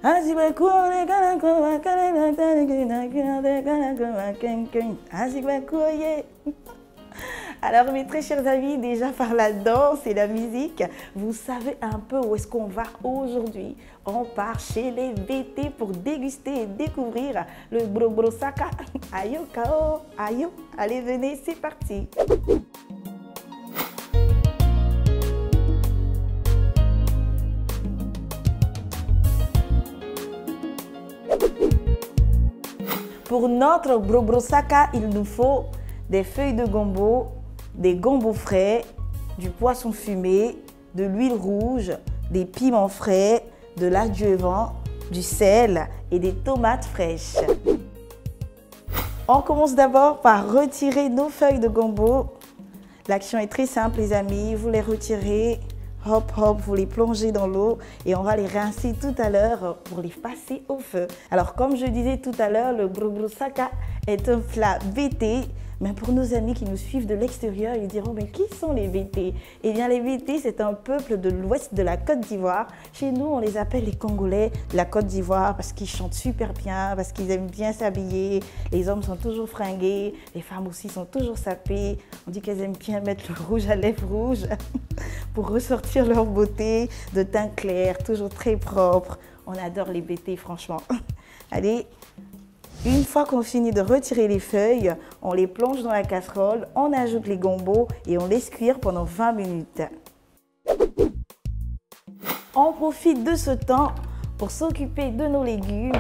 Alors mes très chers amis, déjà par la danse et la musique, vous savez un peu où est-ce qu'on va aujourd'hui. On part chez les BT pour déguster et découvrir le Bro Saka. Ayo kao, ayo, allez venez, c'est parti. Pour notre Bro Saka, il nous faut des feuilles de gombo, des gombos frais, du poisson fumé, de l'huile rouge, des piments frais, de l'adjuvant, du sel et des tomates fraîches. On commence d'abord par retirer nos feuilles de gombo. L'action est très simple les amis, vous les retirez, hop hop, vous les plongez dans l'eau et on va les rincer tout à l'heure pour les passer au feu. Alors comme je disais tout à l'heure, le Bro Saka est un plat BT. Mais pour nos amis qui nous suivent de l'extérieur, ils diront « Mais qui sont les BT ?» Eh bien, les BT, c'est un peuple de l'ouest de la Côte d'Ivoire. Chez nous, on les appelle les Congolais de la Côte d'Ivoire parce qu'ils chantent super bien, parce qu'ils aiment bien s'habiller. Les hommes sont toujours fringués, les femmes aussi sont toujours sapées. On dit qu'elles aiment bien mettre le rouge à lèvres rouges pour ressortir leur beauté de teint clair, toujours très propre. On adore les BT, franchement. Allez. Une fois qu'on finit de retirer les feuilles, on les plonge dans la casserole, on ajoute les gombos et on laisse cuire pendant 20 minutes. On profite de ce temps pour s'occuper de nos légumes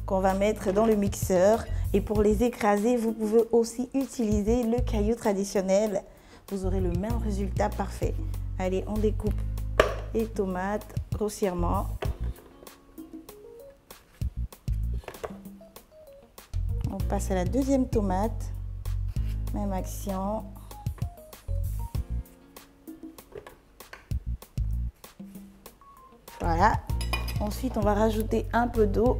qu'on va mettre dans le mixeur. Et pour les écraser, vous pouvez aussi utiliser le caillou traditionnel. Vous aurez le même résultat parfait. Allez, on découpe les tomates grossièrement. On passe à la deuxième tomate, même action. Voilà. Ensuite, on va rajouter un peu d'eau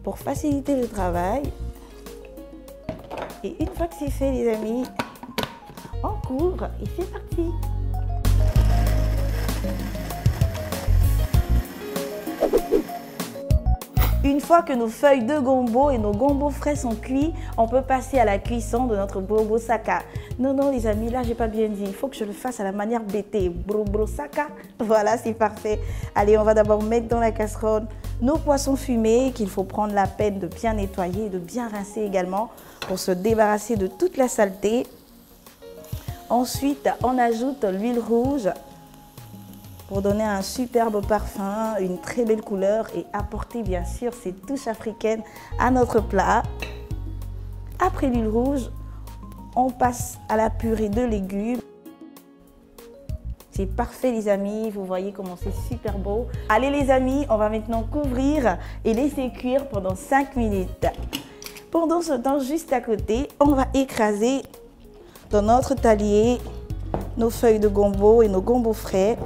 pour faciliter le travail. Et une fois que c'est fait, les amis, on couvre et c'est parti. Une fois que nos feuilles de gombo et nos gombos frais sont cuits, on peut passer à la cuisson de notre Bro Saka. Non, les amis, là, j'ai pas bien dit. Il faut que je le fasse à la manière BT. Bro Saka. Voilà, c'est parfait. Allez, on va d'abord mettre dans la casserole nos poissons fumés qu'il faut prendre la peine de bien nettoyer et de bien rincer également pour se débarrasser de toute la saleté. Ensuite, on ajoute l'huile rouge pour donner un superbe parfum, une très belle couleur et apporter bien sûr ces touches africaines à notre plat. Après l'huile rouge, on passe à la purée de légumes. C'est parfait les amis, vous voyez comment c'est super beau. Allez les amis, on va maintenant couvrir et laisser cuire pendant 5 minutes. Pendant ce temps, juste à côté, on va écraser dans notre talier nos feuilles de gombo et nos gombos frais.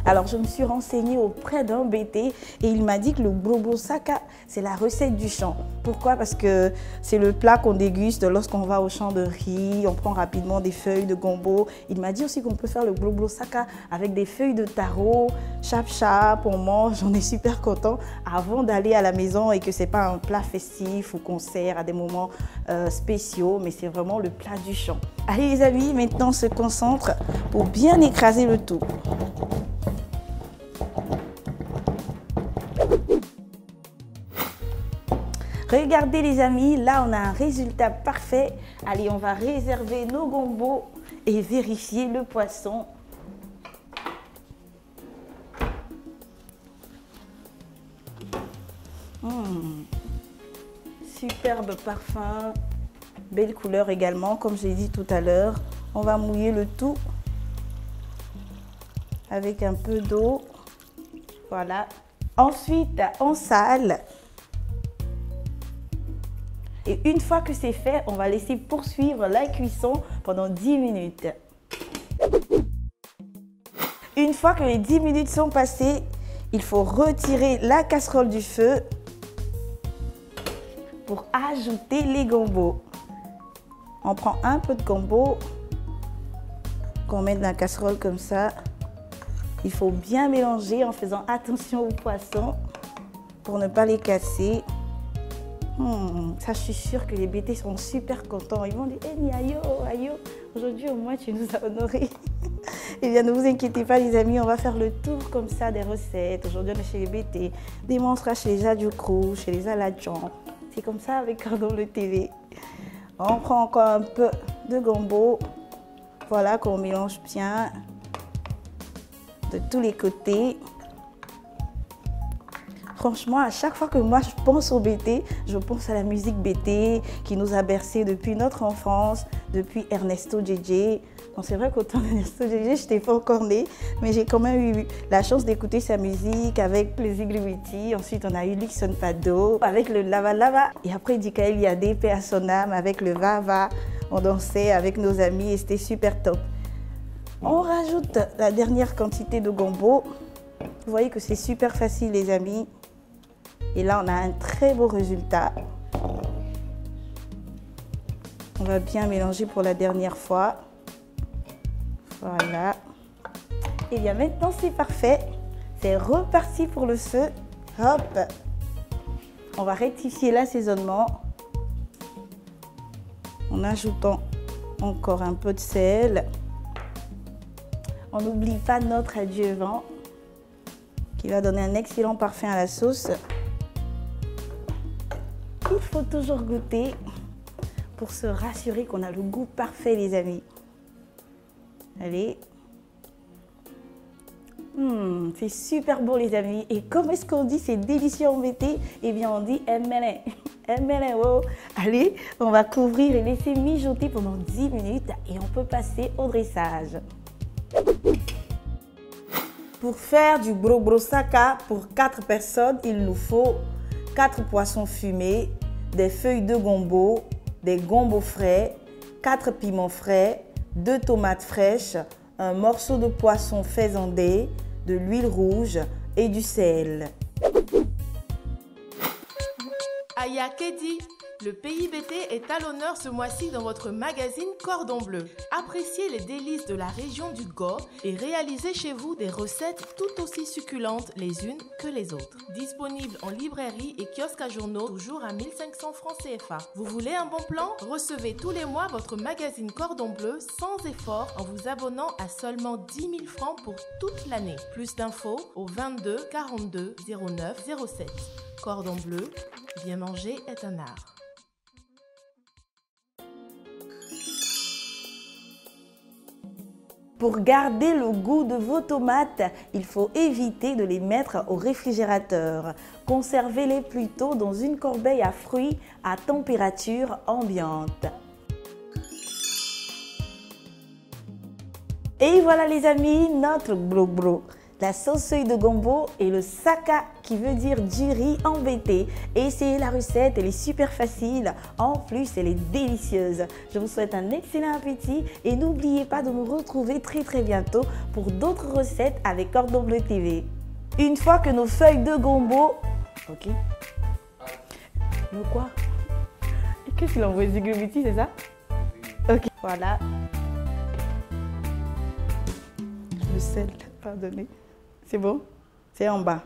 Alors, je me suis renseignée auprès d'un BT et il m'a dit que le Bro Saka, c'est la recette du champ. Pourquoi? Parce que c'est le plat qu'on déguste lorsqu'on va au champ de riz, on prend rapidement des feuilles de gombo. Il m'a dit aussi qu'on peut faire le Bro Saka avec des feuilles de taro, chap-chap, on mange, on est super content avant d'aller à la maison et que ce n'est pas un plat festif ou qu'on sert à des moments spéciaux, mais c'est vraiment le plat du champ. Allez les amis, maintenant on se concentre pour bien écraser le tout. Regardez les amis, là on a un résultat parfait. Allez, on va réserver nos gombos et vérifier le poisson. Superbe parfum, belle couleur également, comme j'ai dit tout à l'heure. On va mouiller le tout avec un peu d'eau. Voilà. Ensuite, on sale. Et une fois que c'est fait, on va laisser poursuivre la cuisson pendant 10 minutes. Une fois que les 10 minutes sont passées, il faut retirer la casserole du feu pour ajouter les gombos. On prend un peu de gombo qu'on met dans la casserole comme ça. Il faut bien mélanger en faisant attention au poisson. pour ne pas les casser. Ça, je suis sûre que les BT sont super contents. Ils vont dire, hey, Niayo, ayo, aujourd'hui au moins tu nous as honorés. Eh bien, ne vous inquiétez pas les amis, on va faire le tour comme ça des recettes. Aujourd'hui, on est chez les BT, demain on sera chez les Adjoukrou, chez les Aladjan. C'est comme ça avec Cordon Bleu TV. On prend encore un peu de gombo. Voilà, qu'on mélange bien de tous les côtés. Franchement, à chaque fois que moi je pense au BT, je pense à la musique BT qui nous a bercés depuis notre enfance, depuis Ernesto JJ. Bon, c'est vrai qu'autant d'Ernesto JJ, je n'étais pas encore née, mais j'ai quand même eu la chance d'écouter sa musique avec les Igluiti. Ensuite, on a eu Luxon Fado avec le Lava Lava. Et après, Dikael Yadé, paix à son âme, avec le Vava. On dansait avec nos amis et c'était super top. On rajoute la dernière quantité de gombo. Vous voyez que c'est super facile, les amis. Et là, on a un très beau résultat. On va bien mélanger pour la dernière fois. Voilà. Et bien maintenant, c'est parfait. C'est reparti pour le feu. Hop. On va rectifier l'assaisonnement en ajoutant encore un peu de sel. On n'oublie pas notre adjuvant qui va donner un excellent parfum à la sauce. Il faut toujours goûter pour se rassurer qu'on a le goût parfait, les amis. Allez. C'est super beau, les amis. Et comment est-ce qu'on dit c'est délicieux en BT? Eh bien, on dit MLN. MLN, wow. Allez, on va couvrir et laisser mijoter pendant 10 minutes et on peut passer au dressage. Pour faire du brobrosaka pour 4 personnes, il nous faut 4 poissons fumés, des feuilles de gombo, des gombos frais, 4 piments frais, 2 tomates fraîches, un morceau de poisson faisandé, de l'huile rouge et du sel. Aya Kedi, le pays BT est à l'honneur ce mois-ci dans votre magazine Cordon Bleu. Appréciez les délices de la région du Go et réalisez chez vous des recettes tout aussi succulentes les unes que les autres. Disponible en librairie et kiosque à journaux, toujours à 1500 francs CFA. Vous voulez un bon plan? Recevez tous les mois votre magazine Cordon Bleu sans effort en vous abonnant à seulement 10 000 francs pour toute l'année. Plus d'infos au 22 42 09 07. Cordon Bleu, bien manger est un art. Pour garder le goût de vos tomates, il faut éviter de les mettre au réfrigérateur. Conservez-les plutôt dans une corbeille à fruits à température ambiante. Et voilà les amis, notre bro-bro. La sauce feuille de gombo et le saka qui veut dire du riz en BT. Essayez la recette, elle est super facile. En plus, elle est délicieuse. Je vous souhaite un excellent appétit et n'oubliez pas de me retrouver très bientôt pour d'autres recettes avec Cordon Bleu TV. Une fois que nos feuilles de gombo... Ok. Le quoi? Qu'est-ce qu'il a envoyé Zigomiti, c'est ça? Ok. Voilà. Le sel, pardonnez. C'est bon? C'est en bas.